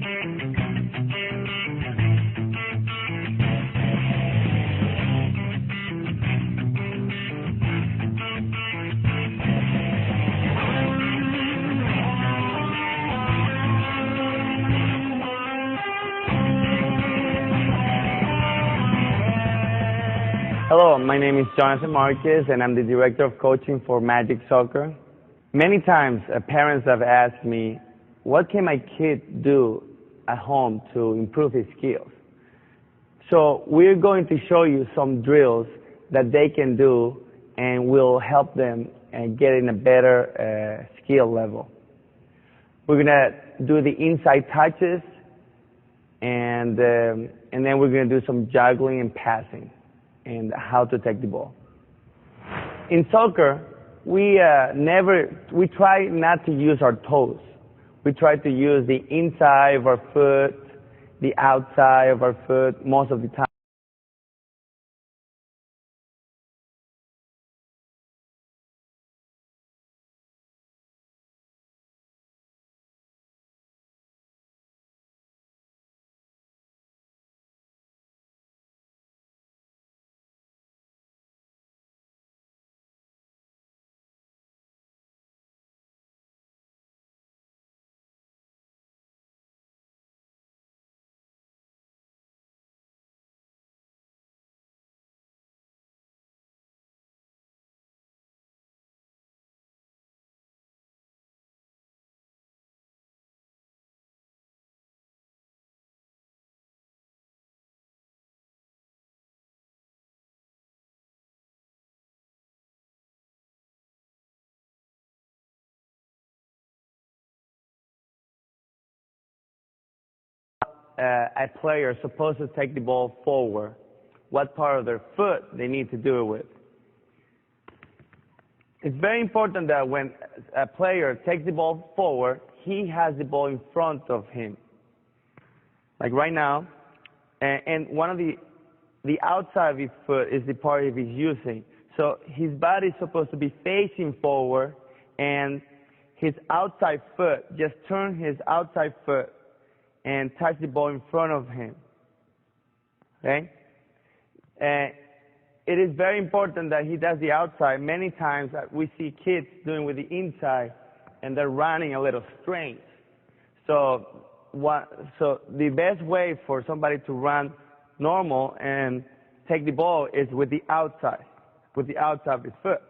Hello, my name is Jonathan Marquez, and I'm the Director of Coaching for Magic Soccer. Many times, parents have asked me, what can my kid do at home to improve his skills? So we're going to show you some drills that they can do and will help them get in a better skill level. We're going to do the inside touches, and then we're going to do some juggling and passing and how to take the ball. In soccer, we try not to use our toes. We try to use the inside of our foot, the outside of our foot most of the time. A player is supposed to take the ball forward, what part of their foot they need to do it with. It's very important that when a player takes the ball forward, he has the ball in front of him. Like right now, and one of the outside of his foot is the part he's using. So his body is supposed to be facing forward, and his outside foot, just turn his outside foot and touch the ball in front of him. Okay? It is very important that he does the outside. Many times we see kids doing with the inside, and they're running a little strange. So the best way for somebody to run normal and take the ball is with the outside of his foot.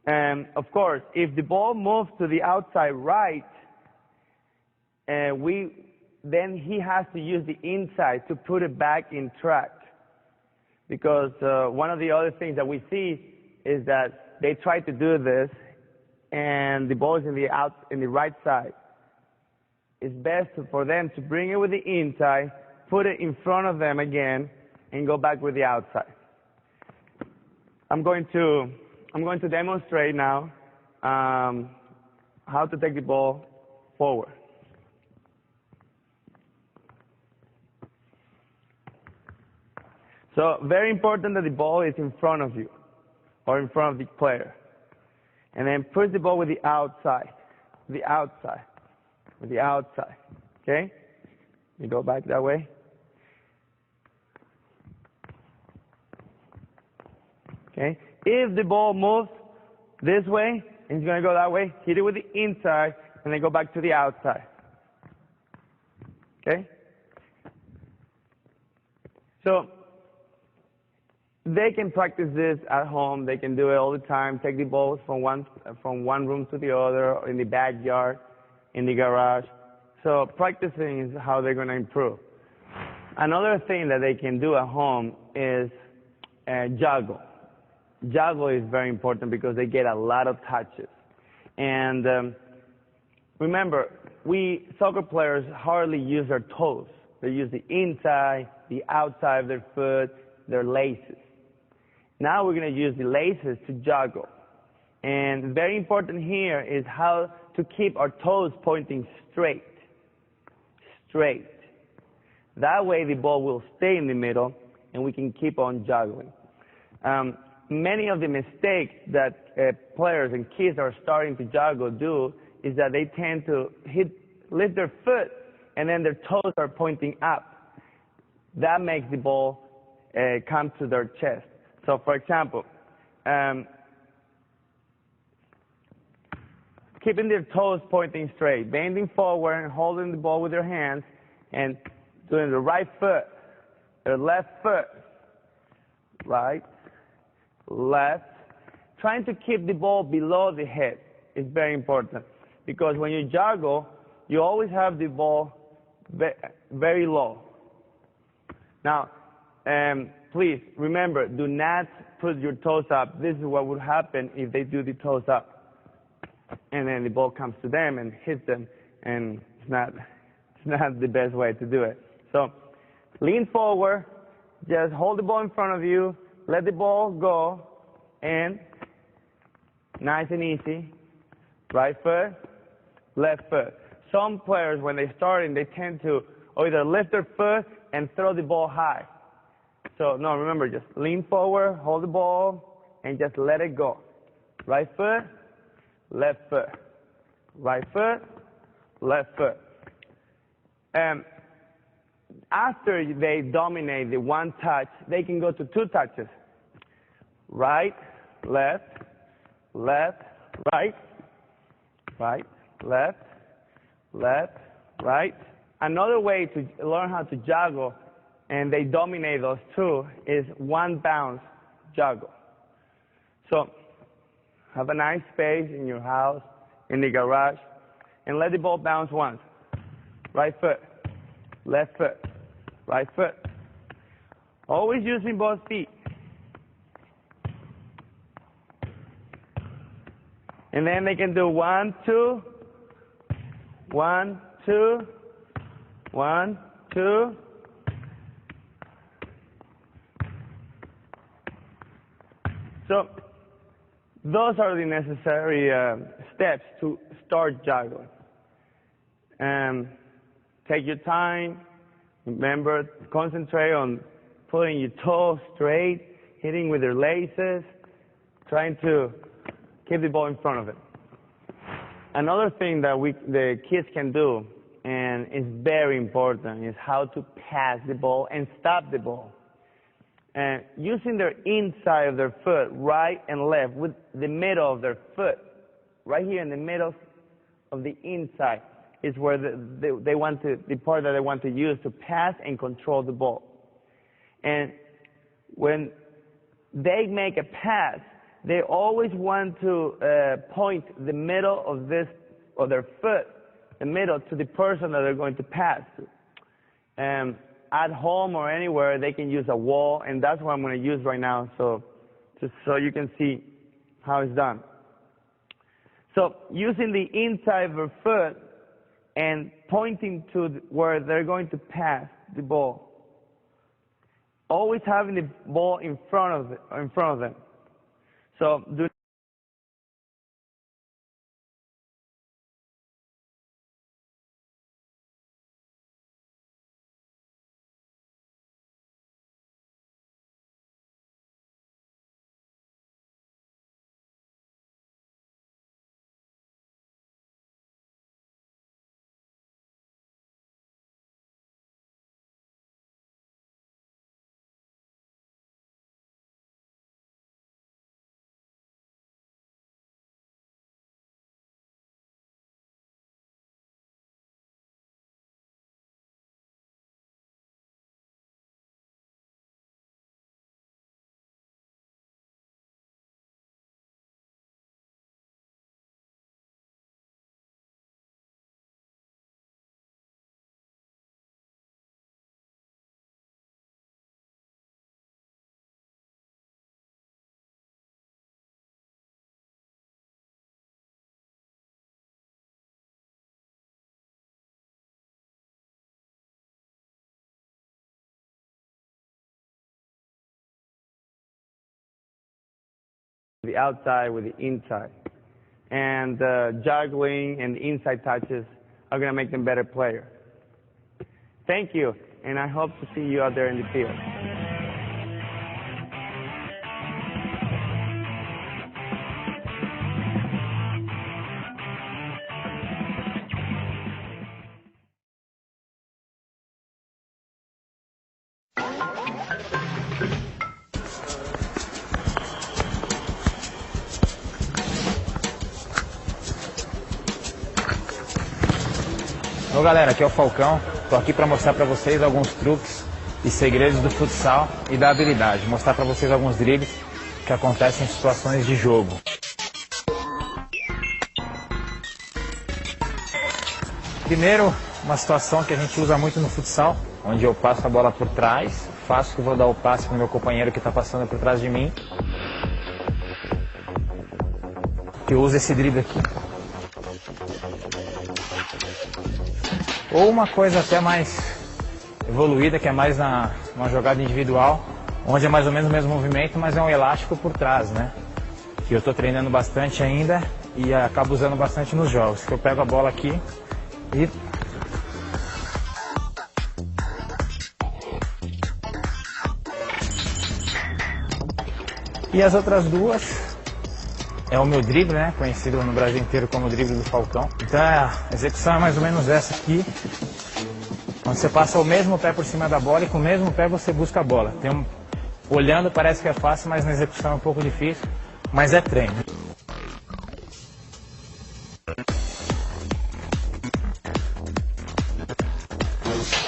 And of course, if the ball moves to the outside right, then he has to use the inside to put it back in track. Because one of the other things that we see is that they try to do this, and the ball is in the right side. It's best for them to bring it with the inside, put it in front of them again, and go back with the outside. I'm going to demonstrate now how to take the ball forward. So very important that the ball is in front of you or in front of the player. And then push the ball with the outside, with the outside. Okay? You go back that way. Okay? If the ball moves this way, and it's going to go that way, hit it with the inside, and then go back to the outside. Okay? So they can practice this at home. They can do it all the time. Take the balls from one room to the other, in the backyard, in the garage. So practicing is how they're going to improve. Another thing that they can do at home is juggle. Juggle is very important because they get a lot of touches. And remember, we soccer players hardly use their toes. They use the inside, the outside of their foot, their laces. Now we're going to use the laces to juggle. And very important here is how to keep our toes pointing straight. Straight. That way the ball will stay in the middle and we can keep on juggling. Many of the mistakes that players and kids are starting to juggle do is that they tend to lift their foot and then their toes are pointing up. That makes the ball come to their chest. So, for example, keeping their toes pointing straight, bending forward and holding the ball with their hands, and doing the right foot, their left foot, right, left. Trying to keep the ball below the head is very important, because when you juggle, you always have the ball very low. Now, please remember, do not put your toes up. This is what would happen if they do the toes up. And then the ball comes to them and hits them, and it's not the best way to do it. So lean forward, just hold the ball in front of you, let the ball go, and nice and easy, right foot, left foot. Some players, when they're starting, they tend to either lift their foot and throw the ball high. So no, remember, just lean forward, hold the ball, and just let it go. Right foot, left foot, right foot, left foot. After they dominate the one touch, they can go to two touches. Right, left, left, right, right, left, left, right. Another way to learn how to juggle, and they dominate those two, is one bounce juggle. So have a nice space in your house, in the garage, and let the ball bounce once. Right foot, left foot, right foot. Always using both feet. And then they can do 1, 2, 1, 2, 1, 2. So those are the necessary steps to start juggling. Take your time. Remember, concentrate on putting your toes straight, hitting with your laces, trying to keep the ball in front of it. Another thing that the kids can do, and is very important, is how to pass the ball and stop the ball. Using their inside of their foot, right and left, with the middle of their foot, right here in the middle of the inside, is where they want to, the part that they want to use to pass and control the ball. And when they make a pass, they always want to point the middle of their foot, the middle, to the person that they're going to pass to. At home or anywhere, they can use a wall, and that's what I'm going to use right now, so just so you can see how it's done. So using the inside of their foot and pointing to where they're going to pass the ball. Always having the ball in front of them. So do the outside with the inside. And juggling and the inside touches are going to make them better players. Thank you, and I hope to see you out there in the field. Ô galera, aqui é o Falcão, tô aqui para mostrar para vocês alguns truques e segredos do futsal e da habilidade, mostrar para vocês alguns dribles que acontecem em situações de jogo. Primeiro, uma situação que a gente usa muito no futsal, onde eu passo a bola por trás, faço que vou dar o passe para o meu companheiro que está passando por trás de mim. Eu uso esse drible aqui. Ou uma coisa até mais evoluída, que é mais uma jogada individual, onde é mais ou menos o mesmo movimento, mas é um elástico por trás, né? Que eu estou treinando bastante ainda e acabo usando bastante nos jogos. Que eu pego a bola aqui e as outras duas é o meu drible, né? Conhecido no Brasil inteiro como drible do Falcão. Então a execução é mais ou menos essa aqui, onde você passa o mesmo pé por cima da bola e com o mesmo pé você busca a bola. Olhando parece que é fácil, mas na execução é um pouco difícil, mas é treino.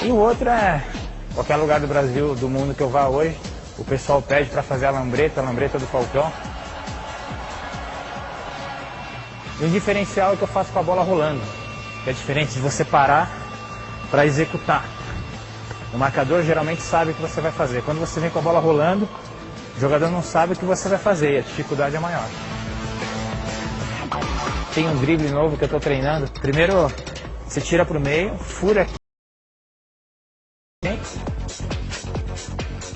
E o outro é, qualquer lugar do Brasil, do mundo que eu vá hoje, o pessoal pede para fazer a lambreta do Falcão. E um diferencial é que eu faço com a bola rolando, que é diferente de você parar para executar. O marcador geralmente sabe o que você vai fazer. Quando você vem com a bola rolando, o jogador não sabe o que você vai fazer e a dificuldade é maior. Tem um drible novo que eu estou treinando. Primeiro, você tira para o meio, fura aqui.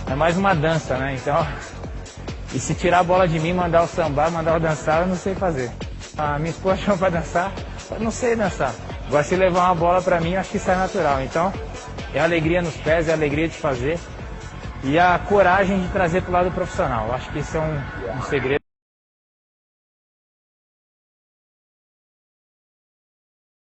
É mais uma dança, né? Então, e se tirar a bola de mim, mandar o sambar, mandar o dançar, eu não sei fazer. A minha esposa chama para dançar, eu não sei dançar. Agora, se levar uma bola para mim, eu acho que isso é natural. Então, é a alegria nos pés, é a alegria de fazer e a coragem de trazer para o lado profissional. Eu acho que isso é um segredo.